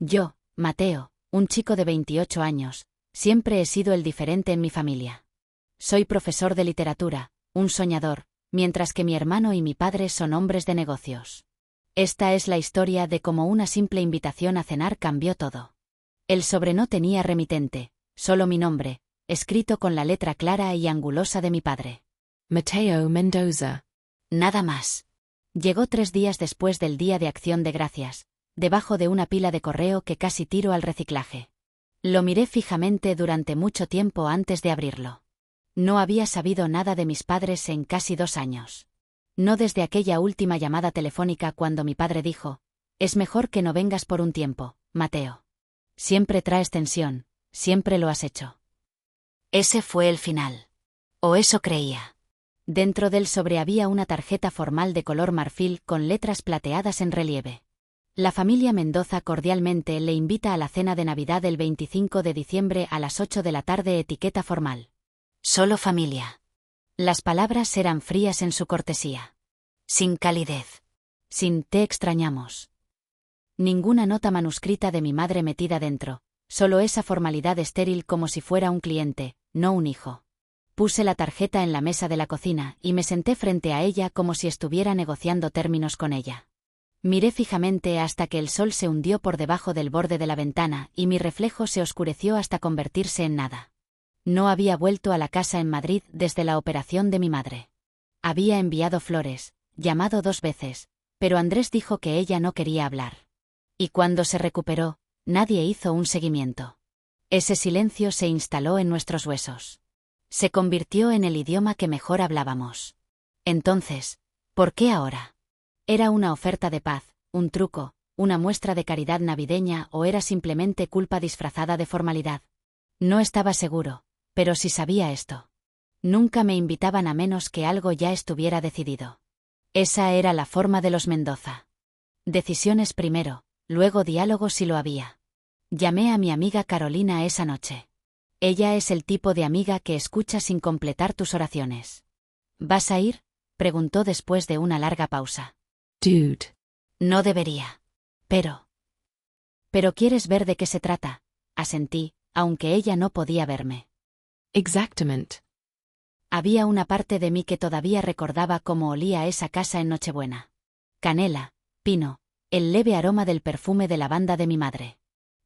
Yo, Mateo, un chico de 28 años, siempre he sido el diferente en mi familia. Soy profesor de literatura, un soñador, mientras que mi hermano y mi padre son hombres de negocios. Esta es la historia de cómo una simple invitación a cenar cambió todo. El sobre no tenía remitente, solo mi nombre, escrito con la letra clara y angulosa de mi padre. Mateo Mendoza. Nada más. Llegó 3 días después del Día de Acción de Gracias, debajo de una pila de correo que casi tiro al reciclaje. Lo miré fijamente durante mucho tiempo antes de abrirlo. No había sabido nada de mis padres en casi 2 años. No desde aquella última llamada telefónica cuando mi padre dijo: «Es mejor que no vengas por un tiempo, Mateo. Siempre traes tensión, siempre lo has hecho». Ese fue el final. O eso creía. Dentro del sobre había una tarjeta formal de color marfil con letras plateadas en relieve. La familia Mendoza cordialmente le invita a la cena de Navidad el 25 de diciembre a las 8 de la tarde, etiqueta formal. Solo familia. Las palabras eran frías en su cortesía. Sin calidez. Sin «te extrañamos». Ninguna nota manuscrita de mi madre metida dentro, solo esa formalidad estéril como si fuera un cliente, no un hijo. Puse la tarjeta en la mesa de la cocina y me senté frente a ella como si estuviera negociando términos con ella. Miré fijamente hasta que el sol se hundió por debajo del borde de la ventana y mi reflejo se oscureció hasta convertirse en nada. No había vuelto a la casa en Madrid desde la operación de mi madre. Había enviado flores, llamado 2 veces, pero Andrés dijo que ella no quería hablar. Y cuando se recuperó, nadie hizo un seguimiento. Ese silencio se instaló en nuestros huesos. Se convirtió en el idioma que mejor hablábamos. Entonces, ¿por qué ahora? ¿Era una oferta de paz, un truco, una muestra de caridad navideña o era simplemente culpa disfrazada de formalidad? No estaba seguro, pero sí sabía esto. Nunca me invitaban a menos que algo ya estuviera decidido. Esa era la forma de los Mendoza. Decisiones primero, luego diálogo si lo había. Llamé a mi amiga Carolina esa noche. Ella es el tipo de amiga que escucha sin completar tus oraciones. ¿Vas a ir?, preguntó después de una larga pausa. Dude. No debería. Pero ¿quieres ver de qué se trata? Asentí, aunque ella no podía verme. Exactamente. Había una parte de mí que todavía recordaba cómo olía esa casa en Nochebuena. Canela, pino, el leve aroma del perfume de lavanda de mi madre.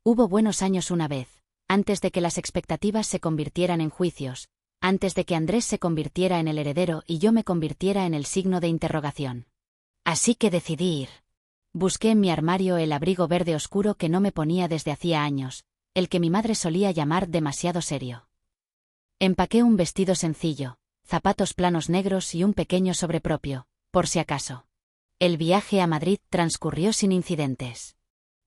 Hubo buenos años una vez, antes de que las expectativas se convirtieran en juicios, antes de que Andrés se convirtiera en el heredero y yo me convirtiera en el signo de interrogación. Así que decidí ir. Busqué en mi armario el abrigo verde oscuro que no me ponía desde hacía años, el que mi madre solía llamar demasiado serio. Empaqué un vestido sencillo, zapatos planos negros y un pequeño sobropropio, por si acaso. El viaje a Madrid transcurrió sin incidentes.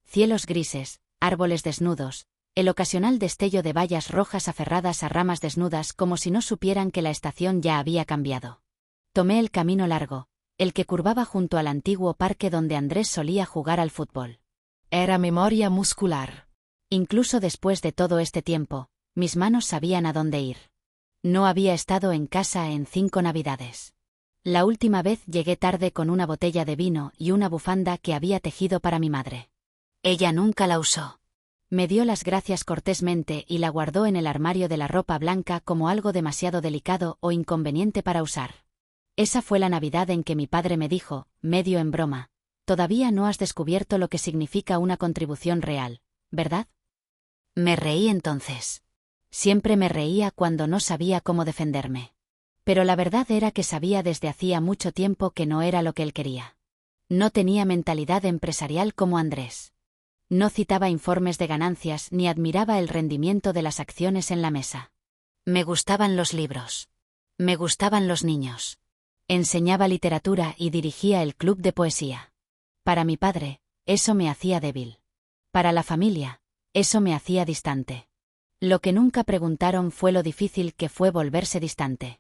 Cielos grises, árboles desnudos, el ocasional destello de bayas rojas aferradas a ramas desnudas como si no supieran que la estación ya había cambiado. Tomé el camino largo, el que curvaba junto al antiguo parque donde Andrés solía jugar al fútbol. Era memoria muscular. Incluso después de todo este tiempo, mis manos sabían a dónde ir. No había estado en casa en 5 Navidades. La última vez llegué tarde con una botella de vino y una bufanda que había tejido para mi madre. Ella nunca la usó. Me dio las gracias cortésmente y la guardó en el armario de la ropa blanca como algo demasiado delicado o inconveniente para usar. Esa fue la Navidad en que mi padre me dijo, medio en broma: «Todavía no has descubierto lo que significa una contribución real, ¿verdad?». Me reí entonces. Siempre me reía cuando no sabía cómo defenderme. Pero la verdad era que sabía desde hacía mucho tiempo que no era lo que él quería. No tenía mentalidad empresarial como Andrés. No citaba informes de ganancias ni admiraba el rendimiento de las acciones en la mesa. Me gustaban los libros. Me gustaban los niños. Enseñaba literatura y dirigía el club de poesía. Para mi padre, eso me hacía débil. Para la familia, eso me hacía distante. Lo que nunca preguntaron fue lo difícil que fue volverse distante.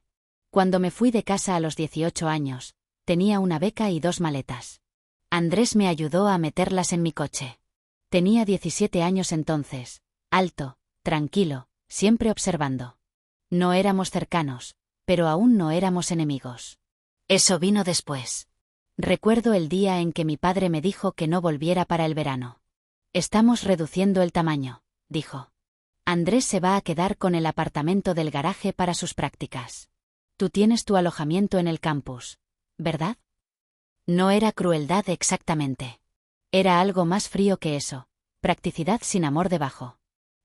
Cuando me fui de casa a los 18 años, tenía una beca y 2 maletas. Andrés me ayudó a meterlas en mi coche. Tenía 17 años entonces, alto, tranquilo, siempre observando. No éramos cercanos, pero aún no éramos enemigos. Eso vino después. Recuerdo el día en que mi padre me dijo que no volviera para el verano. Estamos reduciendo el tamaño, dijo. Andrés se va a quedar con el apartamento del garaje para sus prácticas. Tú tienes tu alojamiento en el campus, ¿verdad? No era crueldad exactamente. Era algo más frío que eso, practicidad sin amor debajo.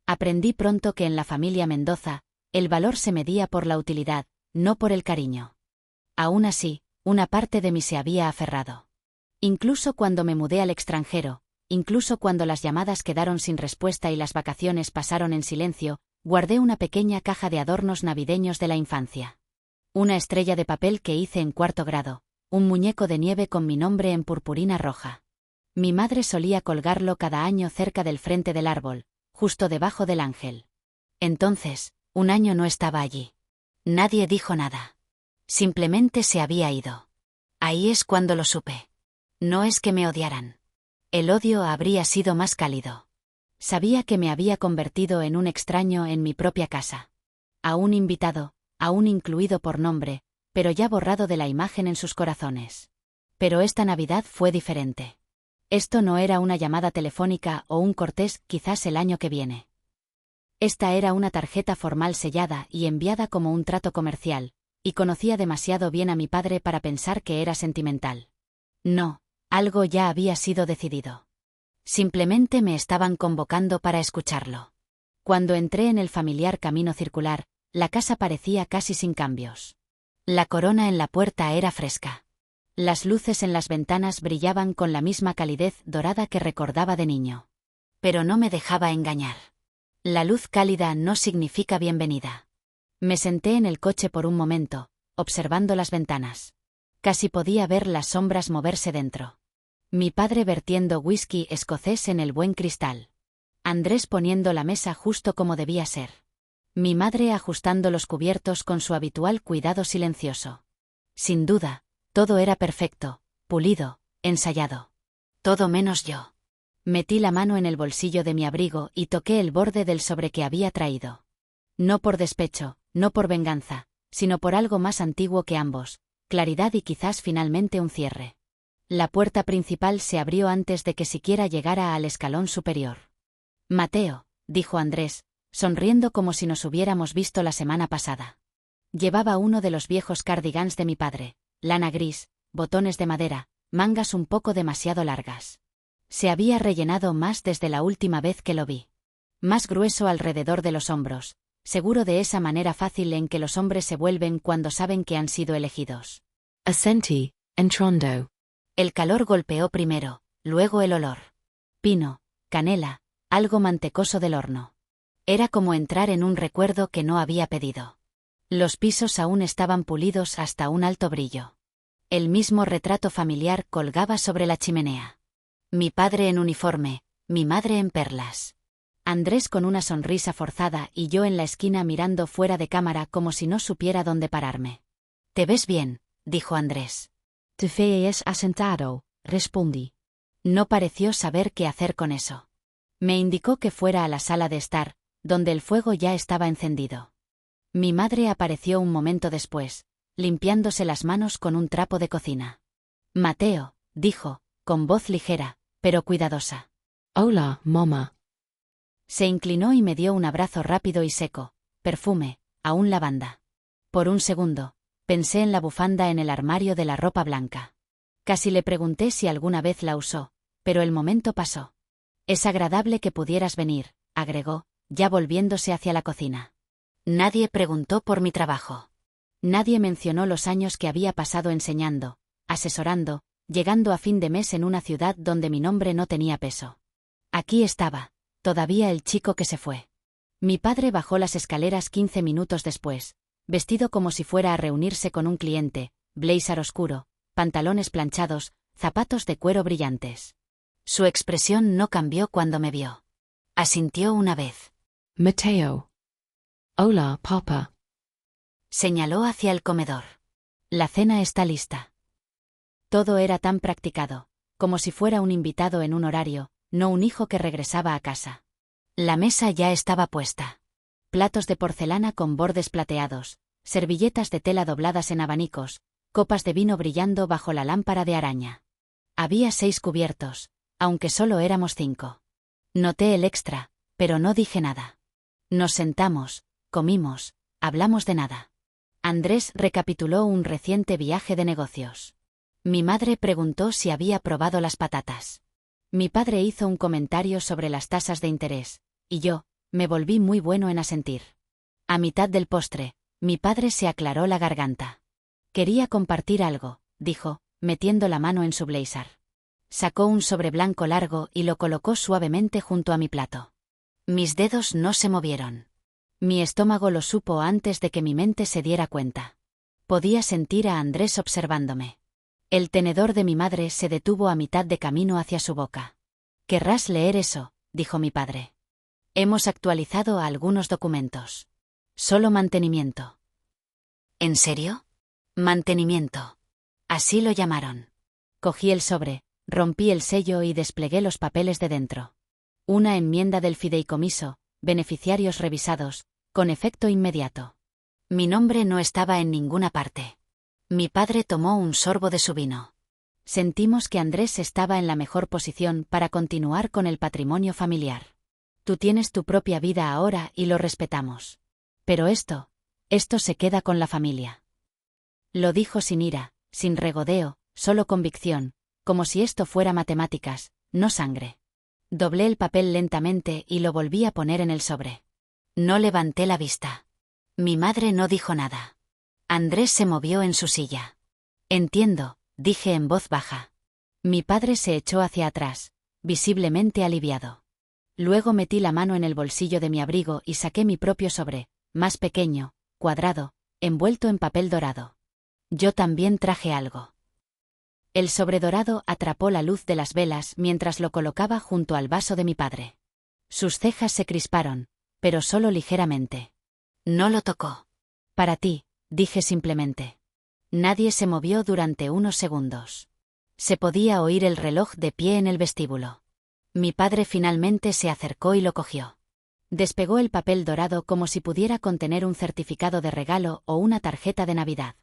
Aprendí pronto que en la familia Mendoza, el valor se medía por la utilidad, no por el cariño. Aún así, una parte de mí se había aferrado. Incluso cuando me mudé al extranjero, incluso cuando las llamadas quedaron sin respuesta y las vacaciones pasaron en silencio, guardé una pequeña caja de adornos navideños de la infancia. Una estrella de papel que hice en 4º grado, un muñeco de nieve con mi nombre en purpurina roja. Mi madre solía colgarlo cada año cerca del frente del árbol, justo debajo del ángel. Entonces, un año no estaba allí. Nadie dijo nada. Simplemente se había ido. Ahí es cuando lo supe. No es que me odiaran. El odio habría sido más cálido. Sabía que me había convertido en un extraño en mi propia casa. Aún invitado, aún incluido por nombre, pero ya borrado de la imagen en sus corazones. Pero esta Navidad fue diferente. Esto no era una llamada telefónica o un cortés, quizás el año que viene. Esta era una tarjeta formal sellada y enviada como un trato comercial, y conocía demasiado bien a mi padre para pensar que era sentimental. No, algo ya había sido decidido. Simplemente me estaban convocando para escucharlo. Cuando entré en el familiar camino circular, la casa parecía casi sin cambios. La corona en la puerta era fresca. Las luces en las ventanas brillaban con la misma calidez dorada que recordaba de niño. Pero no me dejaba engañar. La luz cálida no significa bienvenida. Me senté en el coche por un momento, observando las ventanas. Casi podía ver las sombras moverse dentro. Mi padre vertiendo whisky escocés en el buen cristal. Andrés poniendo la mesa justo como debía ser. Mi madre ajustando los cubiertos con su habitual cuidado silencioso. Sin duda, todo era perfecto, pulido, ensayado. Todo menos yo. Metí la mano en el bolsillo de mi abrigo y toqué el borde del sobre que había traído. No por despecho, no por venganza, sino por algo más antiguo que ambos, claridad y quizás finalmente un cierre. La puerta principal se abrió antes de que siquiera llegara al escalón superior. Mateo, dijo Andrés, sonriendo como si nos hubiéramos visto la semana pasada. Llevaba uno de los viejos cardigans de mi padre, lana gris, botones de madera, mangas un poco demasiado largas. Se había rellenado más desde la última vez que lo vi. Más grueso alrededor de los hombros, seguro de esa manera fácil en que los hombres se vuelven cuando saben que han sido elegidos. Assenti, entrondo. El calor golpeó primero, luego el olor. Pino, canela, algo mantecoso del horno. Era como entrar en un recuerdo que no había pedido. Los pisos aún estaban pulidos hasta un alto brillo. El mismo retrato familiar colgaba sobre la chimenea. Mi padre en uniforme, mi madre en perlas. Andrés con una sonrisa forzada y yo en la esquina mirando fuera de cámara como si no supiera dónde pararme. «Te ves bien», dijo Andrés. Te ves asentado, respondí. No pareció saber qué hacer con eso. Me indicó que fuera a la sala de estar, donde el fuego ya estaba encendido. Mi madre apareció un momento después, limpiándose las manos con un trapo de cocina. «Mateo», dijo, con voz ligera, pero cuidadosa. Hola, mamá. Se inclinó y me dio un abrazo rápido y seco, perfume, aún lavanda. Por un segundo, pensé en la bufanda en el armario de la ropa blanca. Casi le pregunté si alguna vez la usó, pero el momento pasó. «Es agradable que pudieras venir», agregó, ya volviéndose hacia la cocina. Nadie preguntó por mi trabajo. Nadie mencionó los años que había pasado enseñando, asesorando, llegando a fin de mes en una ciudad donde mi nombre no tenía peso. Aquí estaba, todavía el chico que se fue. Mi padre bajó las escaleras 15 minutos después, vestido como si fuera a reunirse con un cliente, blazer oscuro, pantalones planchados, zapatos de cuero brillantes. Su expresión no cambió cuando me vio. Asintió una vez. Mateo. Hola, papá. Señaló hacia el comedor. La cena está lista. Todo era tan practicado, como si fuera un invitado en un horario, no un hijo que regresaba a casa. La mesa ya estaba puesta. Platos de porcelana con bordes plateados, servilletas de tela dobladas en abanicos, copas de vino brillando bajo la lámpara de araña. Había 6 cubiertos, aunque solo éramos 5. Noté el extra, pero no dije nada. Nos sentamos, comimos, hablamos de nada. Andrés recapituló un reciente viaje de negocios. Mi madre preguntó si había probado las patatas. Mi padre hizo un comentario sobre las tasas de interés, y yo, me volví muy bueno en asentir. A mitad del postre, mi padre se aclaró la garganta. Quería compartir algo, dijo, metiendo la mano en su blazer. Sacó un sobre blanco largo y lo colocó suavemente junto a mi plato. Mis dedos no se movieron. Mi estómago lo supo antes de que mi mente se diera cuenta. Podía sentir a Andrés observándome. El tenedor de mi madre se detuvo a mitad de camino hacia su boca. «¿Querrás leer eso?», dijo mi padre. «Hemos actualizado algunos documentos. Solo mantenimiento». «¿En serio?». «Mantenimiento. Así lo llamaron». Cogí el sobre, rompí el sello y desplegué los papeles de dentro. Una enmienda del fideicomiso, beneficiarios revisados, con efecto inmediato. Mi nombre no estaba en ninguna parte. Mi padre tomó un sorbo de su vino. Sentimos que Andrés estaba en la mejor posición para continuar con el patrimonio familiar. Tú tienes tu propia vida ahora y lo respetamos. Pero esto se queda con la familia. Lo dijo sin ira, sin regodeo, solo convicción, como si esto fuera matemáticas, no sangre. Doblé el papel lentamente y lo volví a poner en el sobre. No levanté la vista. Mi madre no dijo nada. Andrés se movió en su silla. «Entiendo», dije en voz baja. Mi padre se echó hacia atrás, visiblemente aliviado. Luego metí la mano en el bolsillo de mi abrigo y saqué mi propio sobre, más pequeño, cuadrado, envuelto en papel dorado. Yo también traje algo. El sobre dorado atrapó la luz de las velas mientras lo colocaba junto al vaso de mi padre. Sus cejas se crisparon, pero solo ligeramente. No lo tocó. «Para ti», dije simplemente. Nadie se movió durante unos segundos. Se podía oír el reloj de pie en el vestíbulo. Mi padre finalmente se acercó y lo cogió. Despegó el papel dorado como si pudiera contener un certificado de regalo o una tarjeta de Navidad.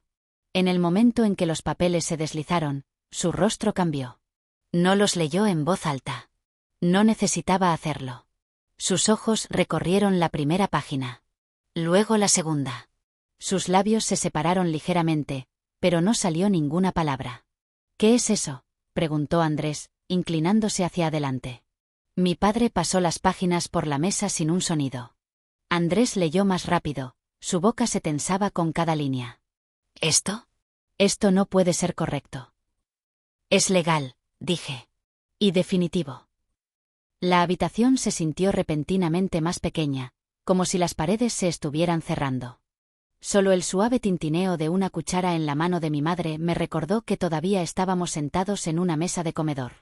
En el momento en que los papeles se deslizaron, su rostro cambió. No los leyó en voz alta. No necesitaba hacerlo. Sus ojos recorrieron la primera página. Luego la segunda. Sus labios se separaron ligeramente, pero no salió ninguna palabra. «¿Qué es eso?», preguntó Andrés, inclinándose hacia adelante. Mi padre pasó las páginas por la mesa sin un sonido. Andrés leyó más rápido, su boca se tensaba con cada línea. «¿Esto? Esto no puede ser correcto». «Es legal», dije. «Y definitivo». La habitación se sintió repentinamente más pequeña, como si las paredes se estuvieran cerrando. Solo el suave tintineo de una cuchara en la mano de mi madre me recordó que todavía estábamos sentados en una mesa de comedor.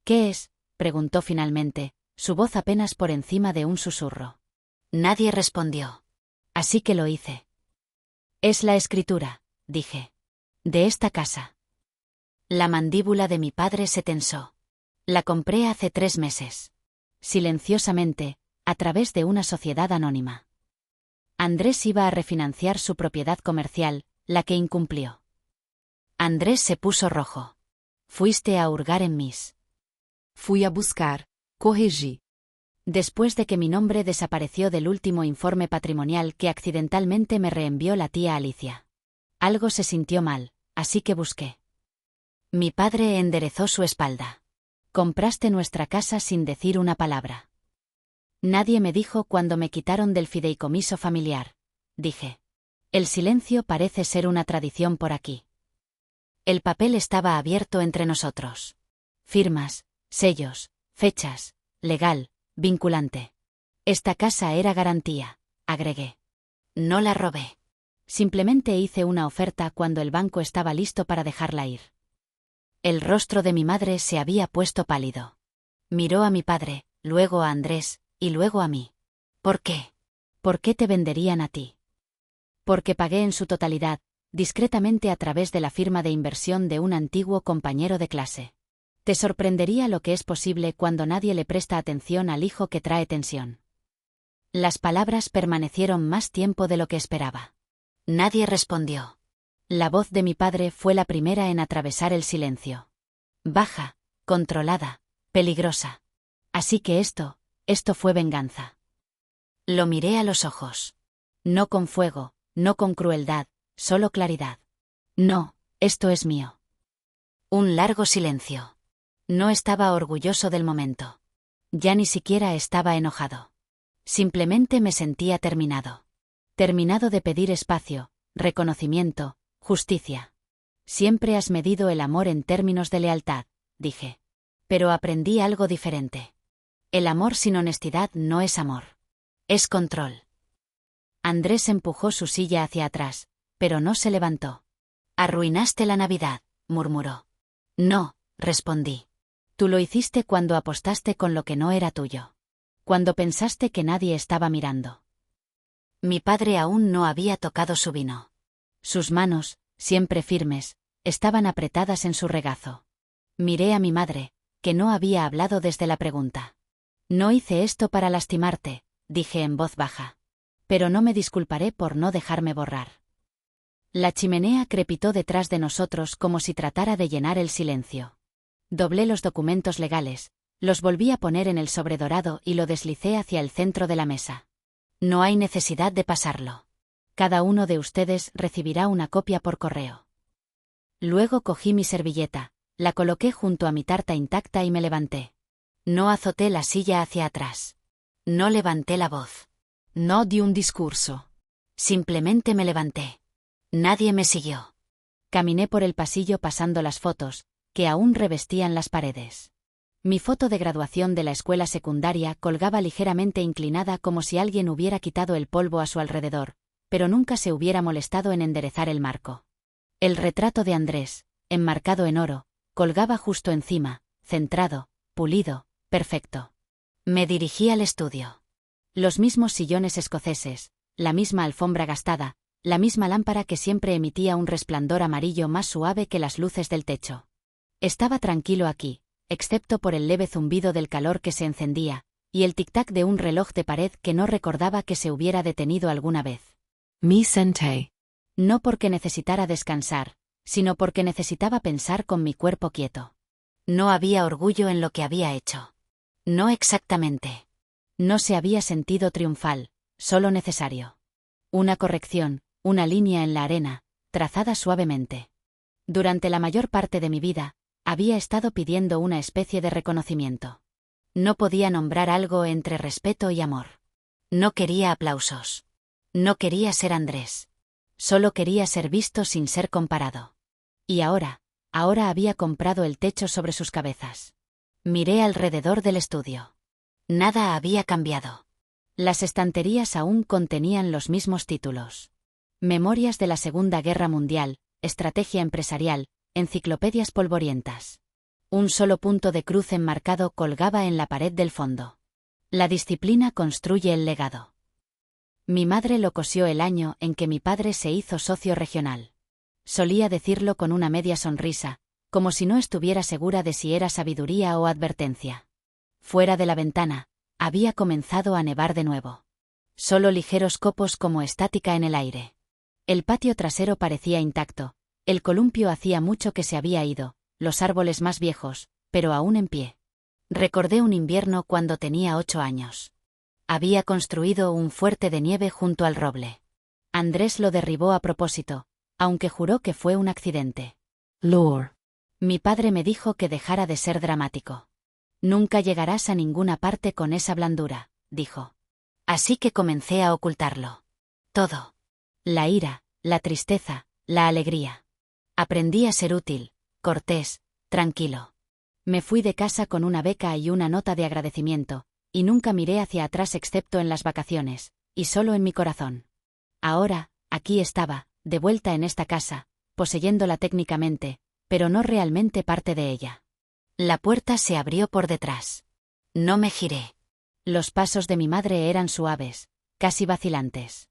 «¿Qué es?», preguntó finalmente, su voz apenas por encima de un susurro. Nadie respondió. Así que lo hice. «Es la escritura», dije. «De esta casa». La mandíbula de mi padre se tensó. «La compré hace 3 meses». Silenciosamente, a través de una sociedad anónima. Andrés iba a refinanciar su propiedad comercial, la que incumplió. Andrés se puso rojo. «Fuiste a hurgar en mis». Fui a buscar, corregí. Después de que mi nombre desapareció del último informe patrimonial que accidentalmente me reenvió la tía Alicia. Algo se sintió mal, así que busqué. Mi padre enderezó su espalda. «Compraste nuestra casa sin decir una palabra». «Nadie me dijo cuando me quitaron del fideicomiso familiar», dije. «El silencio parece ser una tradición por aquí». El papel estaba abierto entre nosotros. Firmas, sellos, fechas, legal, vinculante. Esta casa era garantía, agregué. No la robé. Simplemente hice una oferta cuando el banco estaba listo para dejarla ir. El rostro de mi madre se había puesto pálido. Miró a mi padre, luego a Andrés, y luego a mí. «¿Por qué? ¿Por qué te venderían a ti?» «Porque pagué en su totalidad, discretamente a través de la firma de inversión de un antiguo compañero de clase. Te sorprendería lo que es posible cuando nadie le presta atención al hijo que trae tensión». Las palabras permanecieron más tiempo de lo que esperaba. Nadie respondió. La voz de mi padre fue la primera en atravesar el silencio. Baja, controlada, peligrosa. «Así que esto Esto fue venganza. Lo miré a los ojos. No con fuego, no con crueldad, solo claridad. No, esto es mío. Un largo silencio. No estaba orgulloso del momento. Ya ni siquiera estaba enojado. Simplemente me sentía terminado. Terminado de pedir espacio, reconocimiento, justicia. Siempre has medido el amor en términos de lealtad, dije. Pero aprendí algo diferente. El amor sin honestidad no es amor. Es control. Andrés empujó su silla hacia atrás, pero no se levantó. Arruinaste la Navidad, murmuró. No, respondí. Tú lo hiciste cuando apostaste con lo que no era tuyo. Cuando pensaste que nadie estaba mirando. Mi padre aún no había tocado su vino. Sus manos, siempre firmes, estaban apretadas en su regazo. Miré a mi madre, que no había hablado desde la pregunta. No hice esto para lastimarte, dije en voz baja. Pero no me disculparé por no dejarme borrar. La chimenea crepitó detrás de nosotros como si tratara de llenar el silencio. Doblé los documentos legales, los volví a poner en el sobredorado y lo deslicé hacia el centro de la mesa. No hay necesidad de pasarlo. Cada uno de ustedes recibirá una copia por correo. Luego cogí mi servilleta, la coloqué junto a mi tarta intacta y me levanté. No azoté la silla hacia atrás. No levanté la voz. No di un discurso. Simplemente me levanté. Nadie me siguió. Caminé por el pasillo pasando las fotos, que aún revestían las paredes. Mi foto de graduación de la escuela secundaria colgaba ligeramente inclinada como si alguien hubiera quitado el polvo a su alrededor, pero nunca se hubiera molestado en enderezar el marco. El retrato de Andrés, enmarcado en oro, colgaba justo encima, centrado, pulido, perfecto. Me dirigí al estudio. Los mismos sillones escoceses, la misma alfombra gastada, la misma lámpara que siempre emitía un resplandor amarillo más suave que las luces del techo. Estaba tranquilo aquí, excepto por el leve zumbido del calor que se encendía, y el tic-tac de un reloj de pared que no recordaba que se hubiera detenido alguna vez. Me senté. No porque necesitara descansar, sino porque necesitaba pensar con mi cuerpo quieto. No había orgullo en lo que había hecho. No exactamente. No se había sentido triunfal, solo necesario. Una corrección, una línea en la arena, trazada suavemente. Durante la mayor parte de mi vida, había estado pidiendo una especie de reconocimiento. No podía nombrar algo entre respeto y amor. No quería aplausos. No quería ser Andrés. Solo quería ser visto sin ser comparado. Y ahora había comprado el techo sobre sus cabezas. Miré alrededor del estudio. Nada había cambiado. Las estanterías aún contenían los mismos títulos. Memorias de la Segunda Guerra Mundial, Estrategia Empresarial, enciclopedias polvorientas. Un solo punto de cruz enmarcado colgaba en la pared del fondo. La disciplina construye el legado. Mi madre lo cosió el año en que mi padre se hizo socio regional. Solía decirlo con una media sonrisa, como si no estuviera segura de si era sabiduría o advertencia. Fuera de la ventana, había comenzado a nevar de nuevo. Solo ligeros copos como estática en el aire. El patio trasero parecía intacto, el columpio hacía mucho que se había ido, los árboles más viejos, pero aún en pie. Recordé un invierno cuando tenía 8 años. Había construido un fuerte de nieve junto al roble. Andrés lo derribó a propósito, aunque juró que fue un accidente. Lore. Mi padre me dijo que dejara de ser dramático. Nunca llegarás a ninguna parte con esa blandura, dijo. Así que comencé a ocultarlo. Todo. La ira, la tristeza, la alegría. Aprendí a ser útil, cortés, tranquilo. Me fui de casa con una beca y una nota de agradecimiento, y nunca miré hacia atrás excepto en las vacaciones, y solo en mi corazón. Ahora, aquí estaba, de vuelta en esta casa, poseyéndola técnicamente, pero no realmente parte de ella. La puerta se abrió por detrás. No me giré. Los pasos de mi madre eran suaves, casi vacilantes.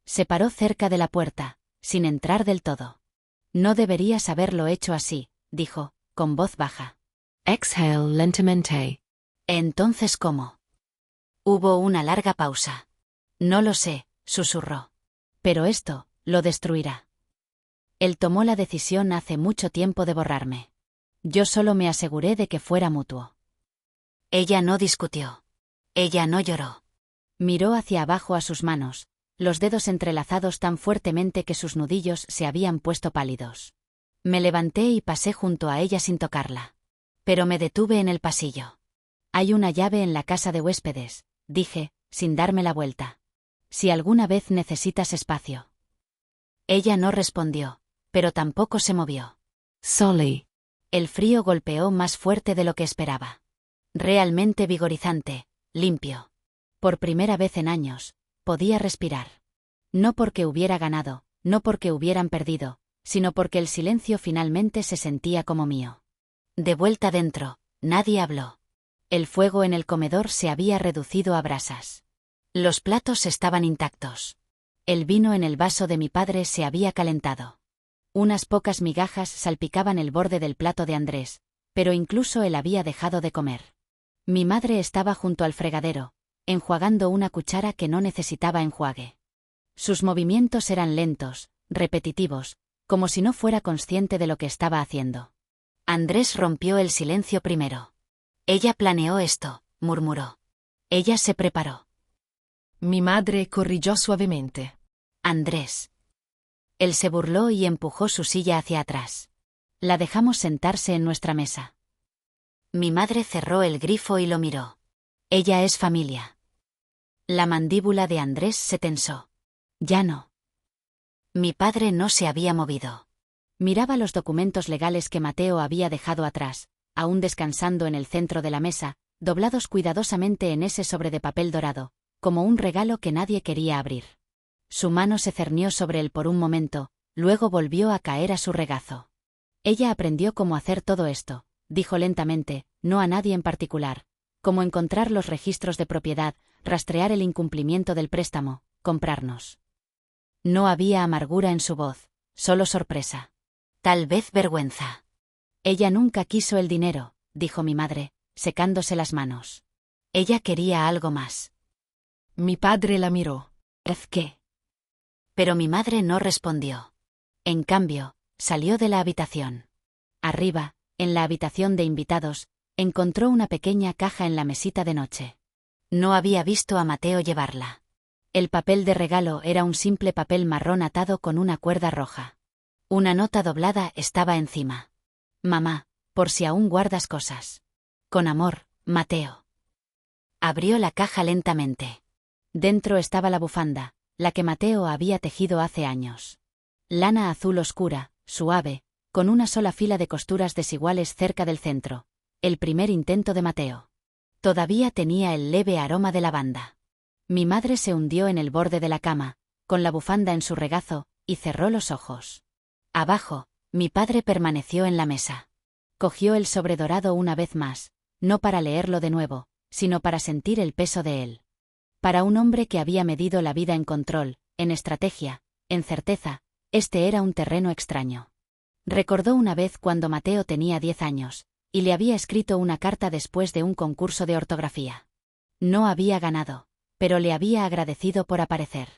Se paró cerca de la puerta, sin entrar del todo. No deberías haberlo hecho así, dijo, con voz baja. Exhale lentamente. Entonces, ¿cómo? Hubo una larga pausa. No lo sé, susurró. Pero esto, lo destruirá. Él tomó la decisión hace mucho tiempo de borrarme. Yo solo me aseguré de que fuera mutuo. Ella no discutió. Ella no lloró. Miró hacia abajo a sus manos, los dedos entrelazados tan fuertemente que sus nudillos se habían puesto pálidos. Me levanté y pasé junto a ella sin tocarla. Pero me detuve en el pasillo. Hay una llave en la casa de huéspedes, dije, sin darme la vuelta. Si alguna vez necesitas espacio. Ella no respondió, pero tampoco se movió. Solly. El frío golpeó más fuerte de lo que esperaba. Realmente vigorizante, limpio. Por primera vez en años, podía respirar. No porque hubiera ganado, no porque hubieran perdido, sino porque el silencio finalmente se sentía como mío. De vuelta dentro, nadie habló. El fuego en el comedor se había reducido a brasas. Los platos estaban intactos. El vino en el vaso de mi padre se había calentado. Unas pocas migajas salpicaban el borde del plato de Andrés, pero incluso él había dejado de comer. Mi madre estaba junto al fregadero, enjuagando una cuchara que no necesitaba enjuague. Sus movimientos eran lentos, repetitivos, como si no fuera consciente de lo que estaba haciendo. Andrés rompió el silencio primero. Ella planeó esto, murmuró. Ella se preparó. Mi madre corrigió suavemente. Andrés. Él se burló y empujó su silla hacia atrás. La dejamos sentarse en nuestra mesa. Mi madre cerró el grifo y lo miró. Ella es familia. La mandíbula de Andrés se tensó. Ya no. Mi padre no se había movido. Miraba los documentos legales que Mateo había dejado atrás, aún descansando en el centro de la mesa, doblados cuidadosamente en ese sobre de papel dorado, como un regalo que nadie quería abrir. Su mano se cernió sobre él por un momento, luego volvió a caer a su regazo. Ella aprendió cómo hacer todo esto, dijo lentamente, no a nadie en particular, cómo encontrar los registros de propiedad, rastrear el incumplimiento del préstamo, comprarnos. No había amargura en su voz, solo sorpresa. Tal vez vergüenza. Ella nunca quiso el dinero, dijo mi madre, secándose las manos. Ella quería algo más. Mi padre la miró. ¿Es qué? Pero mi madre no respondió. En cambio, salió de la habitación. Arriba, en la habitación de invitados, encontró una pequeña caja en la mesita de noche. No había visto a Mateo llevarla. El papel de regalo era un simple papel marrón atado con una cuerda roja. Una nota doblada estaba encima. Mamá, por si aún guardas cosas. Con amor, Mateo. Abrió la caja lentamente. Dentro estaba la bufanda, la que Mateo había tejido hace años. Lana azul oscura, suave, con una sola fila de costuras desiguales cerca del centro. El primer intento de Mateo. Todavía tenía el leve aroma de lavanda. Mi madre se hundió en el borde de la cama, con la bufanda en su regazo, y cerró los ojos. Abajo, mi padre permaneció en la mesa. Cogió el sobre dorado una vez más, no para leerlo de nuevo, sino para sentir el peso de él. Para un hombre que había medido la vida en control, en estrategia, en certeza, este era un terreno extraño. Recordó una vez cuando Mateo tenía 10 años, y le había escrito una carta después de un concurso de ortografía. No había ganado, pero le había agradecido por aparecer.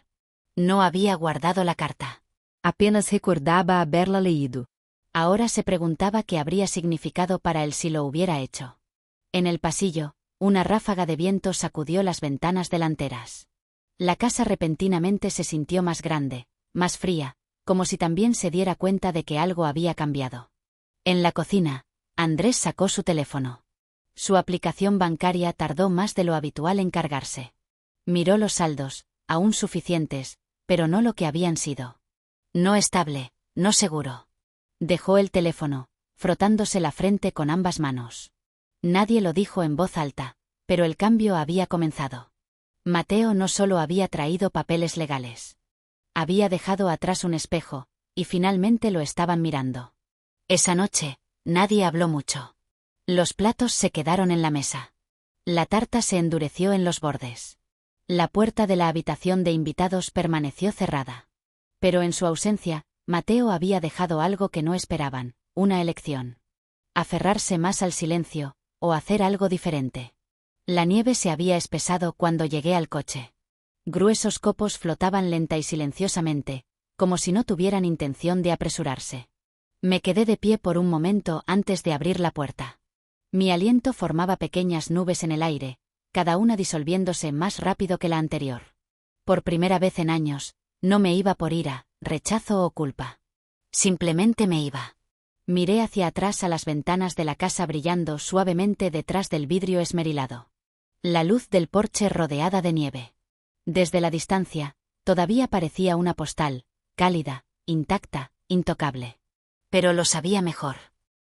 No había guardado la carta. Apenas recordaba haberla leído. Ahora se preguntaba qué habría significado para él si lo hubiera hecho. En el pasillo, una ráfaga de viento sacudió las ventanas delanteras. La casa repentinamente se sintió más grande, más fría, como si también se diera cuenta de que algo había cambiado. En la cocina, Andrés sacó su teléfono. Su aplicación bancaria tardó más de lo habitual en cargarse. Miró los saldos, aún suficientes, pero no lo que habían sido. No estable, no seguro. Dejó el teléfono, frotándose la frente con ambas manos. Nadie lo dijo en voz alta, pero el cambio había comenzado. Mateo no solo había traído papeles legales. Había dejado atrás un espejo, y finalmente lo estaban mirando. Esa noche, nadie habló mucho. Los platos se quedaron en la mesa. La tarta se endureció en los bordes. La puerta de la habitación de invitados permaneció cerrada. Pero en su ausencia, Mateo había dejado algo que no esperaban, una elección. Aferrarse más al silencio, o hacer algo diferente. La nieve se había espesado cuando llegué al coche. Gruesos copos flotaban lenta y silenciosamente, como si no tuvieran intención de apresurarse. Me quedé de pie por un momento antes de abrir la puerta. Mi aliento formaba pequeñas nubes en el aire, cada una disolviéndose más rápido que la anterior. Por primera vez en años, no me iba por ira, rechazo o culpa. Simplemente me iba. Miré hacia atrás a las ventanas de la casa brillando suavemente detrás del vidrio esmerilado. La luz del porche rodeada de nieve. Desde la distancia, todavía parecía una postal, cálida, intacta, intocable. Pero lo sabía mejor.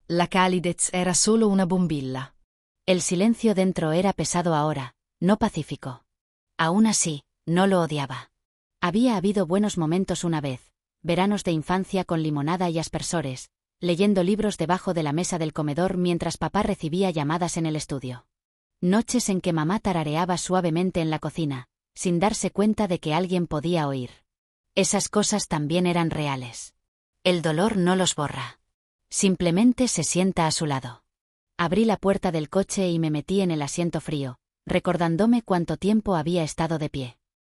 La calidez era solo una bombilla. El silencio dentro era pesado ahora, no pacífico. Aún así, no lo odiaba. Había habido buenos momentos una vez, veranos de infancia con limonada y aspersores, leyendo libros debajo de la mesa del comedor mientras papá recibía llamadas en el estudio. Noches en que mamá tarareaba suavemente en la cocina, sin darse cuenta de que alguien podía oír. Esas cosas también eran reales. El dolor no los borra. Simplemente se sienta a su lado. Abrí la puerta del coche y me metí en el asiento frío, recordándome cuánto tiempo había estado de pie.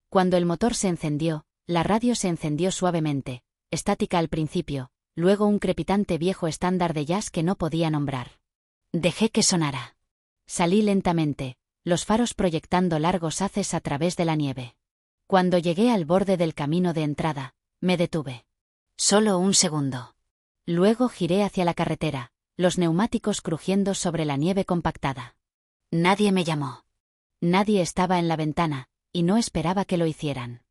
Cuando el motor se encendió, la radio se encendió suavemente, estática al principio, luego un crepitante viejo estándar de jazz que no podía nombrar. Dejé que sonara. Salí lentamente, los faros proyectando largos haces a través de la nieve. Cuando llegué al borde del camino de entrada, me detuve. Solo un segundo. Luego giré hacia la carretera, los neumáticos crujiendo sobre la nieve compactada. Nadie me llamó. Nadie estaba en la ventana, y no esperaba que lo hicieran.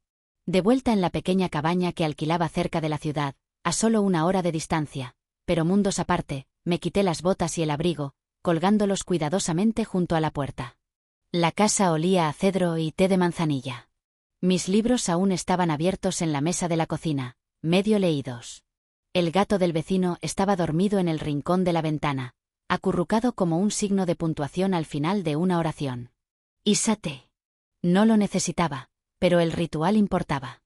De vuelta en la pequeña cabaña que alquilaba cerca de la ciudad, a solo 1 hora de distancia, pero mundos aparte, me quité las botas y el abrigo, colgándolos cuidadosamente junto a la puerta. La casa olía a cedro y té de manzanilla. Mis libros aún estaban abiertos en la mesa de la cocina, medio leídos. El gato del vecino estaba dormido en el rincón de la ventana, acurrucado como un signo de puntuación al final de una oración. Isate. No lo necesitaba, pero el ritual importaba.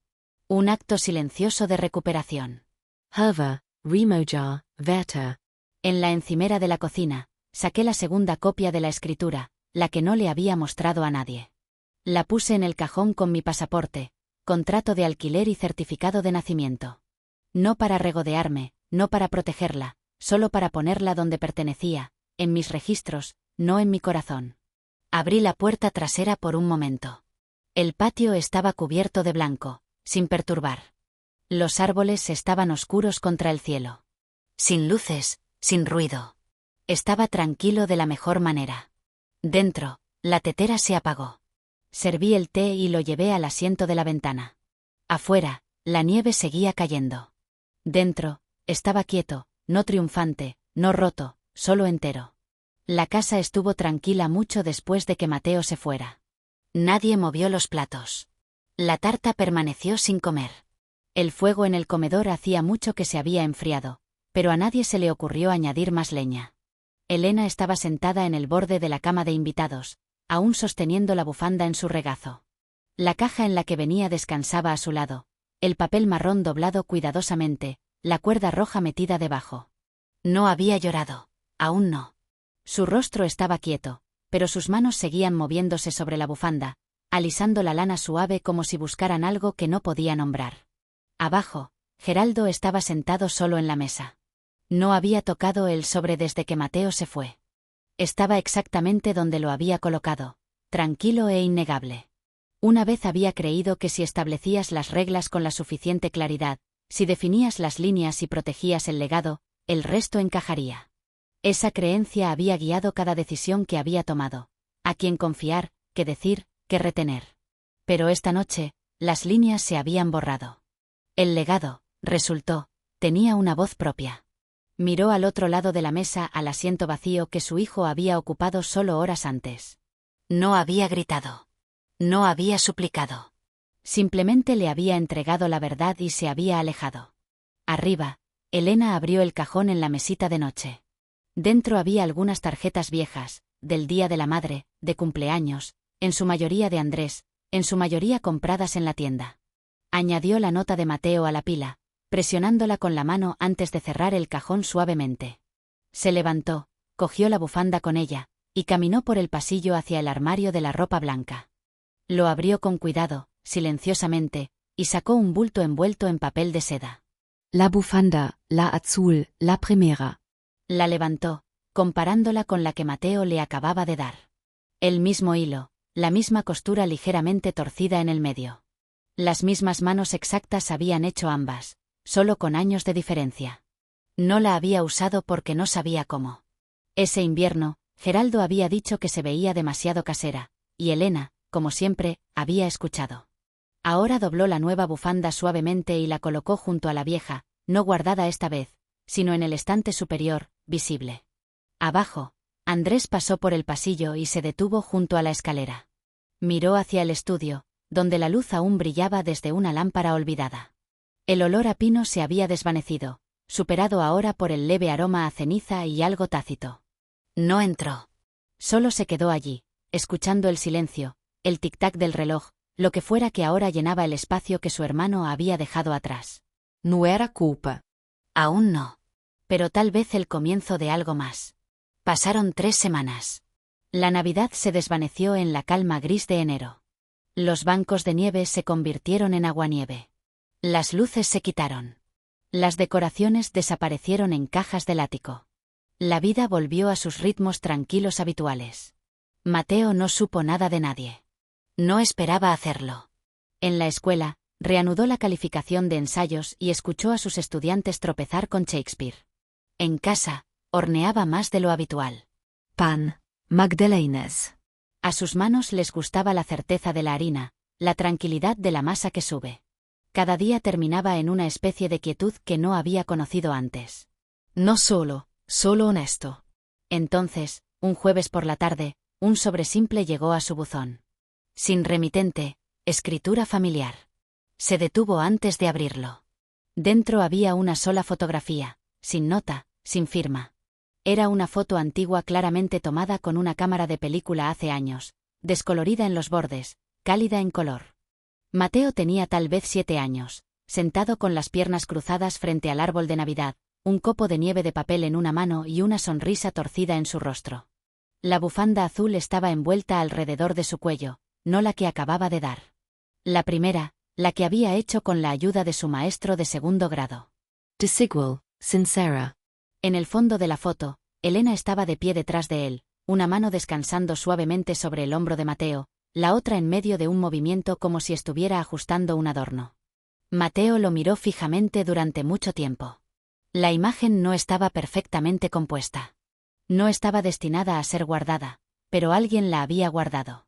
Un acto silencioso de recuperación. Hava, Rimoja, Verta. En la encimera de la cocina, saqué la segunda copia de la escritura, la que no le había mostrado a nadie. La puse en el cajón con mi pasaporte, contrato de alquiler y certificado de nacimiento. No para regodearme, no para protegerla, solo para ponerla donde pertenecía, en mis registros, no en mi corazón. Abrí la puerta trasera por un momento. El patio estaba cubierto de blanco, sin perturbar. Los árboles estaban oscuros contra el cielo. Sin luces, sin ruido. Estaba tranquilo de la mejor manera. Dentro, la tetera se apagó. Serví el té y lo llevé al asiento de la ventana. Afuera, la nieve seguía cayendo. Dentro, estaba quieto, no triunfante, no roto, solo entero. La casa estuvo tranquila mucho después de que Mateo se fuera. Nadie movió los platos. La tarta permaneció sin comer. El fuego en el comedor hacía mucho que se había enfriado, pero a nadie se le ocurrió añadir más leña. Elena estaba sentada en el borde de la cama de invitados, aún sosteniendo la bufanda en su regazo. La caja en la que venía descansaba a su lado, el papel marrón doblado cuidadosamente, la cuerda roja metida debajo. No había llorado, aún no. Su rostro estaba quieto, pero sus manos seguían moviéndose sobre la bufanda, alisando la lana suave como si buscaran algo que no podía nombrar. Abajo, Geraldo estaba sentado solo en la mesa. No había tocado el sobre desde que Mateo se fue. Estaba exactamente donde lo había colocado, tranquilo e innegable. Una vez había creído que si establecías las reglas con la suficiente claridad, si definías las líneas y protegías el legado, el resto encajaría. Esa creencia había guiado cada decisión que había tomado, a quién confiar, qué decir, qué retener. Pero esta noche, las líneas se habían borrado. El legado, resultó, tenía una voz propia. Miró al otro lado de la mesa al asiento vacío que su hijo había ocupado solo horas antes. No había gritado. No había suplicado. Simplemente le había entregado la verdad y se había alejado. Arriba, Elena abrió el cajón en la mesita de noche. Dentro había algunas tarjetas viejas, del Día de la Madre, de cumpleaños, en su mayoría de Andrés, en su mayoría compradas en la tienda. Añadió la nota de Mateo a la pila, presionándola con la mano antes de cerrar el cajón suavemente. Se levantó, cogió la bufanda con ella, y caminó por el pasillo hacia el armario de la ropa blanca. Lo abrió con cuidado, silenciosamente, y sacó un bulto envuelto en papel de seda. La bufanda, la azul, la primera. La levantó, comparándola con la que Mateo le acababa de dar. El mismo hilo, la misma costura ligeramente torcida en el medio. Las mismas manos exactas habían hecho ambas, solo con años de diferencia. No la había usado porque no sabía cómo. Ese invierno, Geraldo había dicho que se veía demasiado casera, y Elena, como siempre, había escuchado. Ahora dobló la nueva bufanda suavemente y la colocó junto a la vieja, no guardada esta vez, sino en el estante superior, visible. Abajo, Andrés pasó por el pasillo y se detuvo junto a la escalera. Miró hacia el estudio, donde la luz aún brillaba desde una lámpara olvidada. El olor a pino se había desvanecido, superado ahora por el leve aroma a ceniza y algo tácito. No entró. Solo se quedó allí, escuchando el silencio, el tic-tac del reloj, lo que fuera que ahora llenaba el espacio que su hermano había dejado atrás. No era culpa. Aún no. Pero tal vez el comienzo de algo más. Pasaron 3 semanas. La Navidad se desvaneció en la calma gris de enero. Los bancos de nieve se convirtieron en aguanieve. Las luces se quitaron. Las decoraciones desaparecieron en cajas del ático. La vida volvió a sus ritmos tranquilos habituales. Mateo no supo nada de nadie. No esperaba hacerlo. En la escuela, reanudó la calificación de ensayos y escuchó a sus estudiantes tropezar con Shakespeare. En casa, horneaba más de lo habitual. Pan, magdalenas. A sus manos les gustaba la certeza de la harina, la tranquilidad de la masa que sube. Cada día terminaba en una especie de quietud que no había conocido antes. No solo honesto. Entonces, un jueves por la tarde, un sobresimple llegó a su buzón. Sin remitente, escritura familiar. Se detuvo antes de abrirlo. Dentro había una sola fotografía, sin nota, sin firma. Era una foto antigua claramente tomada con una cámara de película hace años, descolorida en los bordes, cálida en color. Mateo tenía tal vez 7 años, sentado con las piernas cruzadas frente al árbol de Navidad, un copo de nieve de papel en una mano y una sonrisa torcida en su rostro. La bufanda azul estaba envuelta alrededor de su cuello, no la que acababa de dar. La primera, la que había hecho con la ayuda de su maestro de 2º grado. Desigual, sincera. En el fondo de la foto, Elena estaba de pie detrás de él, una mano descansando suavemente sobre el hombro de Mateo, la otra en medio de un movimiento como si estuviera ajustando un adorno. Mateo lo miró fijamente durante mucho tiempo. La imagen no estaba perfectamente compuesta. No estaba destinada a ser guardada, pero alguien la había guardado.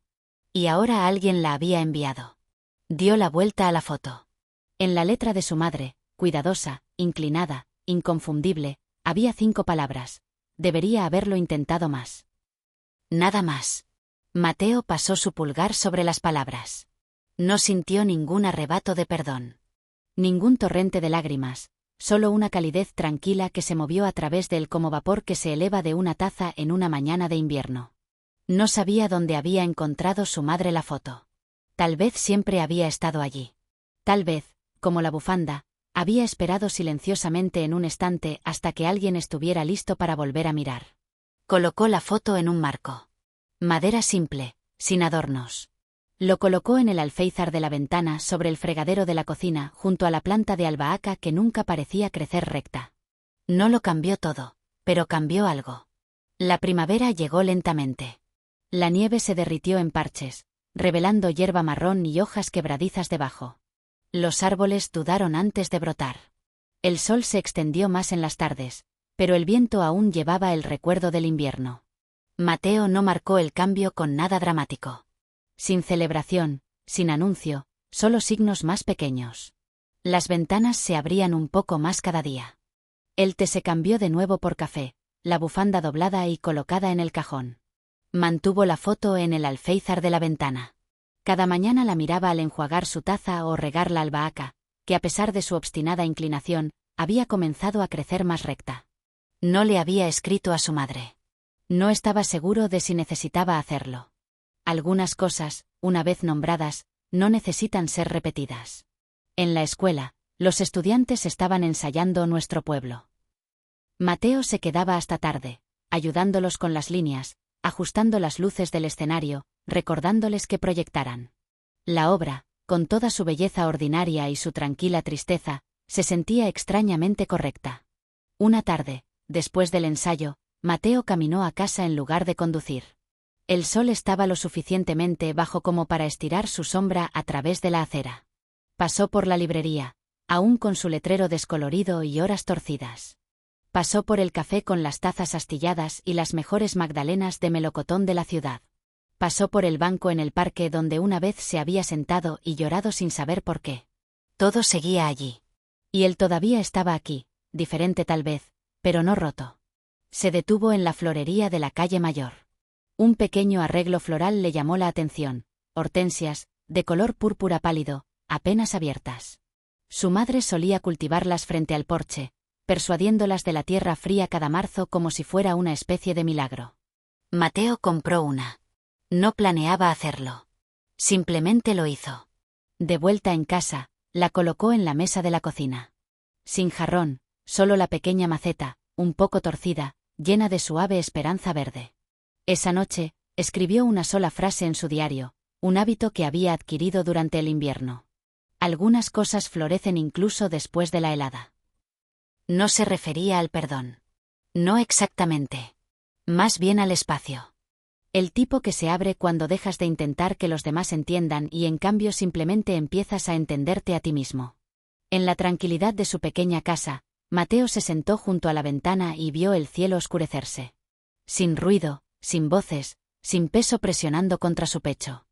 Y ahora alguien la había enviado. Dio la vuelta a la foto. En la letra de su madre, cuidadosa, inclinada, inconfundible, había 5 palabras. Debería haberlo intentado más. Nada más. Mateo pasó su pulgar sobre las palabras. No sintió ningún arrebato de perdón. Ningún torrente de lágrimas, solo una calidez tranquila que se movió a través de él como vapor que se eleva de una taza en una mañana de invierno. No sabía dónde había encontrado su madre la foto. Tal vez siempre había estado allí. Tal vez, como la bufanda, había esperado silenciosamente en un estante hasta que alguien estuviera listo para volver a mirar. Colocó la foto en un marco. Madera simple, sin adornos. Lo colocó en el alféizar de la ventana sobre el fregadero de la cocina junto a la planta de albahaca que nunca parecía crecer recta. No lo cambió todo, pero cambió algo. La primavera llegó lentamente. La nieve se derritió en parches, revelando hierba marrón y hojas quebradizas debajo. Los árboles dudaron antes de brotar. El sol se extendió más en las tardes, pero el viento aún llevaba el recuerdo del invierno. Mateo no marcó el cambio con nada dramático. Sin celebración, sin anuncio, solo signos más pequeños. Las ventanas se abrían un poco más cada día. El té se cambió de nuevo por café, la bufanda doblada y colocada en el cajón. Mantuvo la foto en el alféizar de la ventana. Cada mañana la miraba al enjuagar su taza o regar la albahaca, que a pesar de su obstinada inclinación, había comenzado a crecer más recta. No le había escrito a su madre. No estaba seguro de si necesitaba hacerlo. Algunas cosas, una vez nombradas, no necesitan ser repetidas. En la escuela, los estudiantes estaban ensayando Nuestro pueblo. Mateo se quedaba hasta tarde, ayudándolos con las líneas, ajustando las luces del escenario, recordándoles que proyectaran. La obra, con toda su belleza ordinaria y su tranquila tristeza, se sentía extrañamente correcta. Una tarde, después del ensayo, Mateo caminó a casa en lugar de conducir. El sol estaba lo suficientemente bajo como para estirar su sombra a través de la acera. Pasó por la librería, aún con su letrero descolorido y horas torcidas. Pasó por el café con las tazas astilladas y las mejores magdalenas de melocotón de la ciudad. Pasó por el banco en el parque donde una vez se había sentado y llorado sin saber por qué. Todo seguía allí. Y él todavía estaba aquí, diferente tal vez, pero no roto. Se detuvo en la florería de la calle Mayor. Un pequeño arreglo floral le llamó la atención, hortensias, de color púrpura pálido, apenas abiertas. Su madre solía cultivarlas frente al porche, persuadiéndolas de la tierra fría cada marzo como si fuera una especie de milagro. Mateo compró una. No planeaba hacerlo. Simplemente lo hizo. De vuelta en casa, la colocó en la mesa de la cocina. Sin jarrón, solo la pequeña maceta, un poco torcida, llena de suave esperanza verde. Esa noche, escribió una sola frase en su diario, un hábito que había adquirido durante el invierno. Algunas cosas florecen incluso después de la helada. No se refería al perdón. No exactamente. Más bien al espacio. El tipo que se abre cuando dejas de intentar que los demás entiendan y en cambio simplemente empiezas a entenderte a ti mismo. En la tranquilidad de su pequeña casa, Mateo se sentó junto a la ventana y vio el cielo oscurecerse. Sin ruido, sin voces, sin peso presionando contra su pecho.